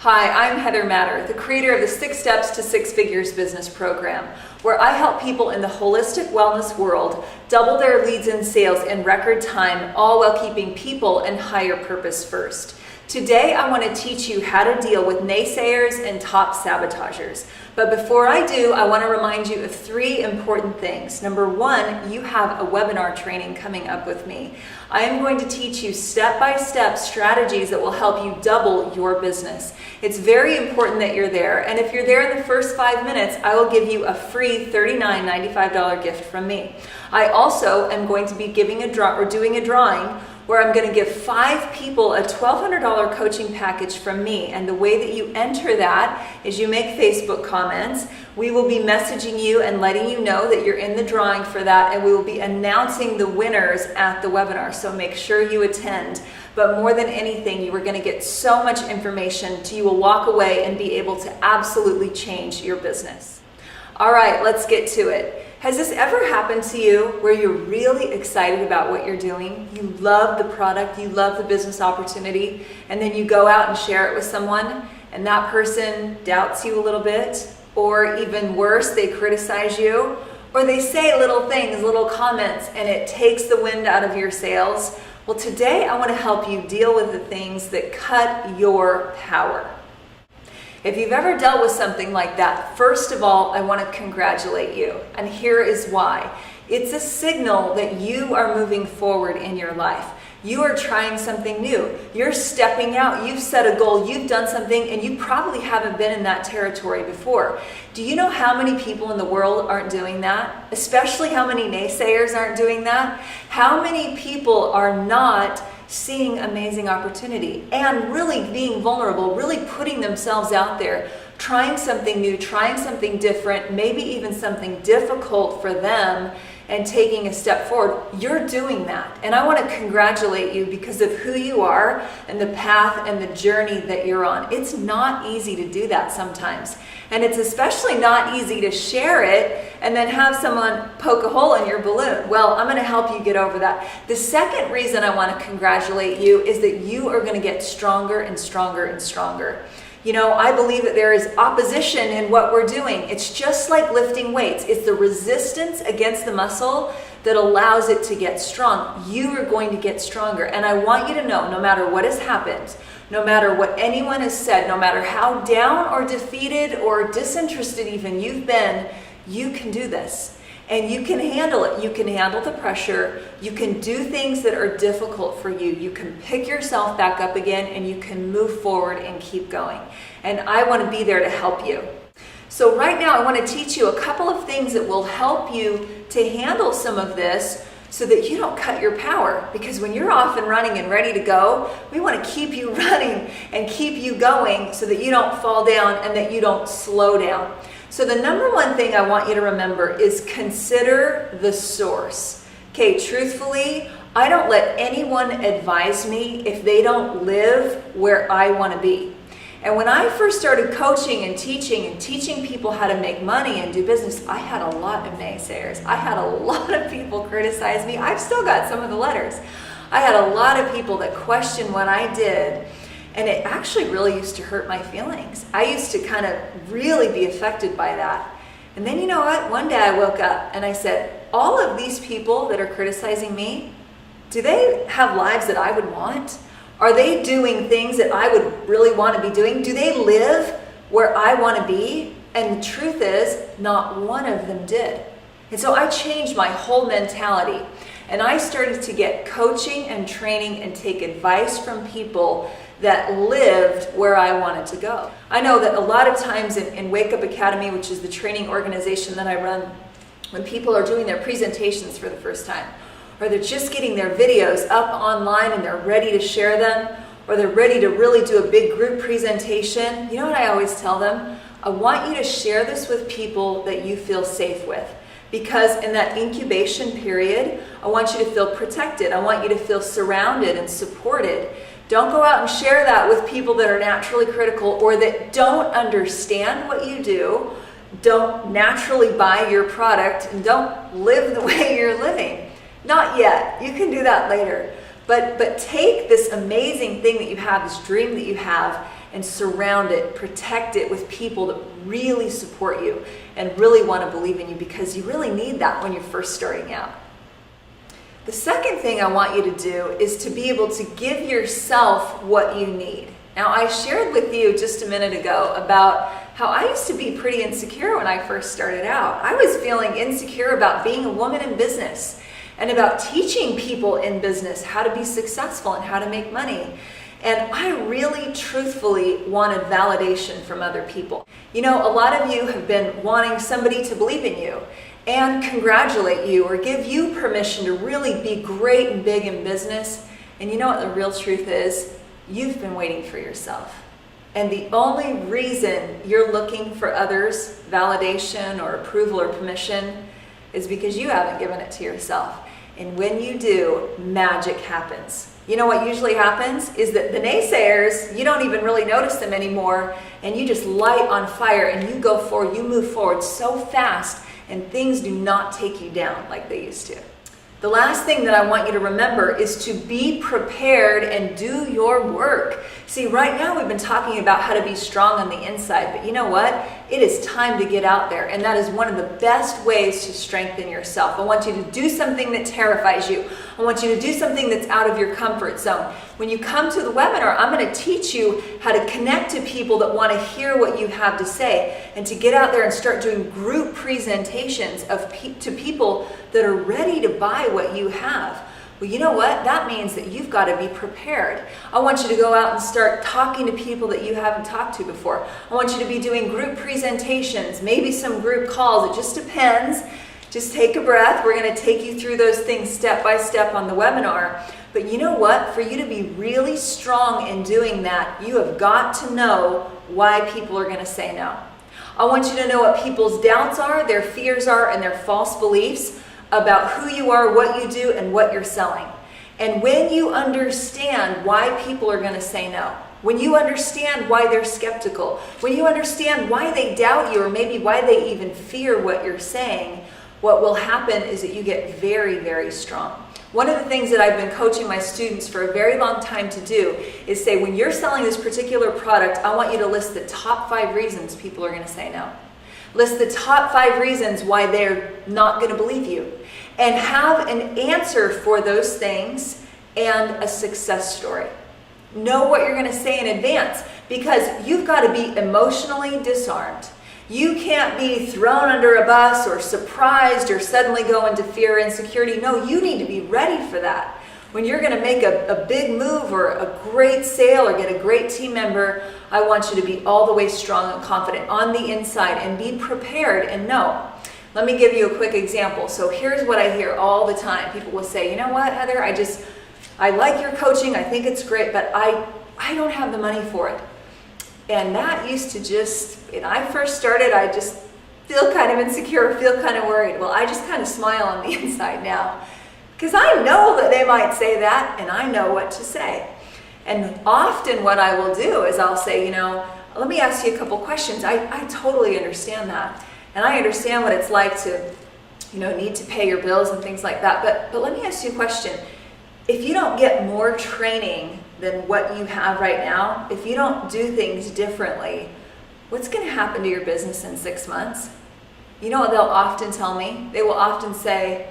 Hi, I'm Heather Matter, the creator of the 6 Steps to Six Figures business program, where I help people in the holistic wellness world double their leads and sales in record time, all while keeping people and higher purpose first. Today, I want to teach you how to deal with naysayers and top sabotagers. But before I do, I want to remind you of 3 important things. Number 1, you have a webinar training coming up with me. I am going to teach you step-by-step strategies that will help you double your business. It's very important that you're there, and if you're there in the first 5 minutes, I will give you a free $39.95 gift from me. I also am going to be doing a drawing where I'm going to give 5 people a $1,200 coaching package from me. And the way that you enter that is you make Facebook comments. We will be messaging you and letting you know that you're in the drawing for that, and we will be announcing the winners at the webinar. So make sure you attend. But more than anything, you are going to get so much information you will walk away and be able to absolutely change your business. All right, let's get to it. Has this ever happened to you where you're really excited about what you're doing? You love the product, you love the business opportunity, and then you go out and share it with someone, and that person doubts you a little bit, or even worse, they criticize you, or they say little things, little comments, and it takes the wind out of your sails? Well, today I want to help you deal with the things that cut your power. If you've ever dealt with something like that, first of all, I want to congratulate you. And here is why. It's a signal that you are moving forward in your life. You are trying something new. You're stepping out. You've set a goal. You've done something, and you probably haven't been in that territory before. Do you know how many people in the world aren't doing that? Especially how many naysayers aren't doing that? How many people are not seeing amazing opportunity and really being vulnerable, really putting themselves out there, trying something new, trying something different, maybe even something difficult for them, and taking a step forward? You're doing that. And I want to congratulate you because of who you are and the path and the journey that you're on. It's not easy to do that sometimes. And it's especially not easy to share it and then have someone poke a hole in your balloon. Well, I'm going to help you get over that. The second reason I want to congratulate you is that you are going to get stronger and stronger and stronger. You know, I believe that there is opposition in what we're doing. It's just like lifting weights. It's the resistance against the muscle that allows it to get strong. You are going to get stronger. And I want you to know, no matter what has happened, no matter what anyone has said, no matter how down or defeated or disinterested even you've been, you can do this. And you can handle it. You can handle the pressure. You can do things that are difficult for you. You can pick yourself back up again, and you can move forward and keep going. And I want to be there to help you. So right now I want to teach you a couple of things that will help you to handle some of this so that you don't cut your power. Because when you're off and running and ready to go, we want to keep you running and keep you going so that you don't fall down and that you don't slow down. So the number 1 thing I want you to remember is consider the source. Okay, truthfully, I don't let anyone advise me if they don't live where I want to be. And when I first started coaching and teaching people how to make money and do business, I had a lot of naysayers. I had a lot of people criticize me. I've still got some of the letters. I had a lot of people that questioned what I did. And it actually really used to hurt my feelings. I used to kind of really be affected by that. And then you know what? One day I woke up and I said, all of these people that are criticizing me, do they have lives that I would want? Are they doing things that I would really want to be doing? Do they live where I want to be? And the truth is, not one of them did. And so I changed my whole mentality. And I started to get coaching and training and take advice from people that lived where I wanted to go. I know that a lot of times in Wake Up Academy, which is the training organization that I run, when people are doing their presentations for the first time, or they're just getting their videos up online and they're ready to share them, or they're ready to really do a big group presentation, you know what I always tell them? I want you to share this with people that you feel safe with. Because in that incubation period, I want you to feel protected. I want you to feel surrounded and supported. Don't go out and share that with people that are naturally critical or that don't understand what you do, don't naturally buy your product, and don't live the way you're living. Not yet. You can do that later. But take this amazing thing that you have, this dream that you have, and surround it, protect it with people that really support you and really want to believe in you, because you really need that when you're first starting out. The second thing I want you to do is to be able to give yourself what you need. Now, I shared with you just a minute ago about how I used to be pretty insecure when I first started out. I was feeling insecure about being a woman in business and about teaching people in business how to be successful and how to make money. And I really truthfully wanted validation from other people. You know, a lot of you have been wanting somebody to believe in you and congratulate you or give you permission to really be great and big in business. And you know what the real truth is? You've been waiting for yourself. And the only reason you're looking for others' validation or approval or permission is because you haven't given it to yourself. And when you do, magic happens. You know what usually happens is that the naysayers, you don't even really notice them anymore, and you just light on fire and you go forward, you move forward so fast, and things do not take you down like they used to. The last thing that I want you to remember is to be prepared and do your work. See, right now we've been talking about how to be strong on the inside, but you know what? It is time to get out there, and that is one of the best ways to strengthen yourself. I want you to do something that terrifies you. I want you to do something that's out of your comfort zone. When you come to the webinar, I'm going to teach you how to connect to people that want to hear what you have to say, and to get out there and start doing group presentations to people that are ready to buy what you have. Well, you know what? That means that you've got to be prepared. I want you to go out and start talking to people that you haven't talked to before. I want you to be doing group presentations, maybe some group calls. It just depends. Just take a breath. We're going to take you through those things step by step on the webinar. But you know what? For you to be really strong in doing that, you have got to know why people are going to say no. I want you to know what people's doubts are, their fears are, and their false beliefs about who you are, what you do, and what you're selling. And when you understand why people are going to say no, when you understand why they're skeptical, when you understand why they doubt you, or maybe why they even fear what you're saying, what will happen is that you get very, very strong. One of the things that I've been coaching my students for a very long time to do is say, when you're selling this particular product, I want you to list the top 5 reasons people are going to say no. List the top 5 reasons why they're not going to believe you, and have an answer for those things and a success story. Know what you're going to say in advance, because you've got to be emotionally disarmed. You can't be thrown under a bus or surprised or suddenly go into fear or insecurity. No, you need to be ready for that. When you're going to make a big move or a great sale or get a great team member, I want you to be all the way strong and confident on the inside and be prepared and know. Let me give you a quick example. So here's what I hear all the time. People will say, you know what, Heather, I like your coaching. I think it's great, but I don't have the money for it. And that used to when I first started, I just feel kind of insecure, feel kind of worried. Well, I just kind of smile on the inside now, because I know that they might say that, and I know what to say. And often what I will do is I'll say, you know, let me ask you a couple questions. I totally understand that. And I understand what it's like to, you know, need to pay your bills and things like that. But let me ask you a question. If you don't get more training than what you have right now, if you don't do things differently, what's going to happen to your business in 6 months? You know what they'll often tell me? They will often say,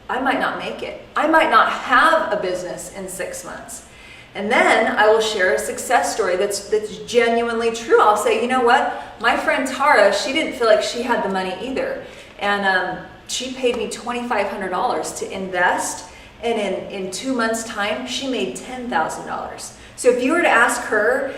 I might not make it. I might not have a business in 6 months. And then I will share a success story that's genuinely true. I'll say, you know what? My friend Tara, she didn't feel like she had the money either. And she paid me $2,500 to invest. And in 2 months' time, she made $10,000. So if you were to ask her,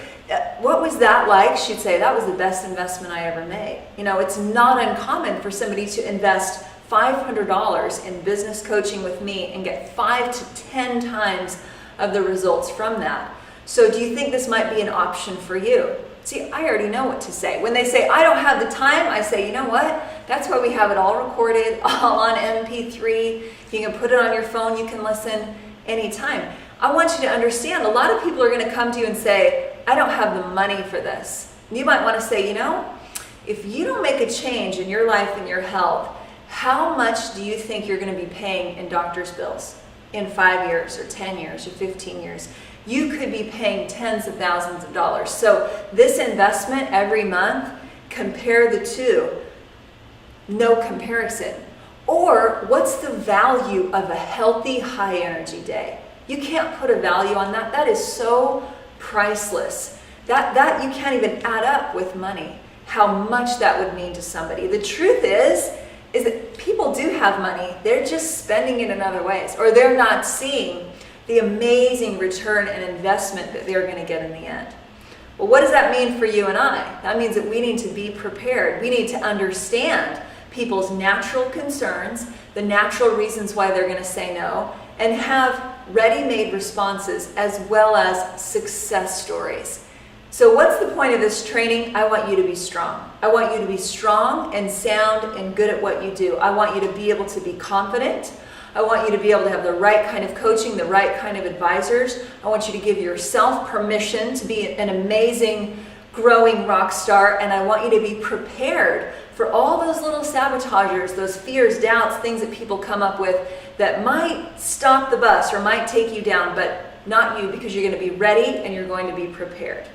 what was that like? She'd say, that was the best investment I ever made. You know, it's not uncommon for somebody to invest $500 in business coaching with me and get 5 to 10 times of the results from that. So do you think this might be an option for you? See, I already know what to say. When they say, I don't have the time, I say, you know what? That's why we have it all recorded, all on MP3. You can put it on your phone, you can listen anytime. I want you to understand, a lot of people are going to come to you and say, I don't have the money for this. You might want to say, you know, if you don't make a change in your life and your health, how much do you think you're going to be paying in doctor's bills in 5 years or 10 years or 15 years? you could be paying tens of thousands of dollars. So this investment every month, compare the two. No comparison. Or what's the value of a healthy, high energy day? You can't put a value on that. That is so priceless. That you can't even add up with money, how much that would mean to somebody. The truth is that people do have money. They're just spending it in other ways, or they're not seeing the amazing return and investment that they're going to get in the end. Well, what does that mean for you and I? That means that we need to be prepared. We need to understand people's natural concerns, the natural reasons why they're going to say no, and have ready-made responses as well as success stories. So what's the point of this training? I want you to be strong. I want you to be strong and sound and good at what you do. I want you to be able to be confident. I want you to be able to have the right kind of coaching, the right kind of advisors. I want you to give yourself permission to be an amazing, growing rock star, and I want you to be prepared for all those little sabotagers, those fears, doubts, things that people come up with that might stop the bus or might take you down, but not you, because you're going to be ready and you're going to be prepared.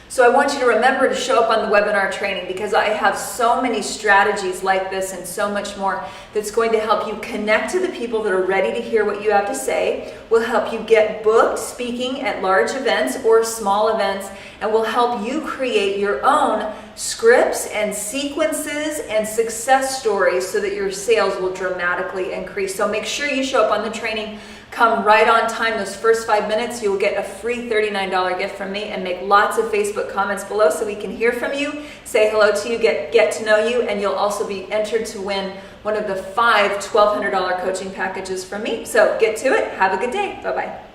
So I want you to remember to show up on the webinar training, because I have so many strategies like this and so much more that's going to help you connect to the people that are ready to hear what you have to say, will help you get booked speaking at large events or small events, and will help you create your own scripts and sequences and success stories so that your sales will dramatically increase. So make sure you show up on the training. Come right on time. Those first 5 minutes, you'll get a free $39 gift from me, and make lots of Facebook comments below so we can hear from you, say hello to you, get to know you, and you'll also be entered to win one of the 5 $1,200 coaching packages from me. So get to it. Have a good day. Bye-bye.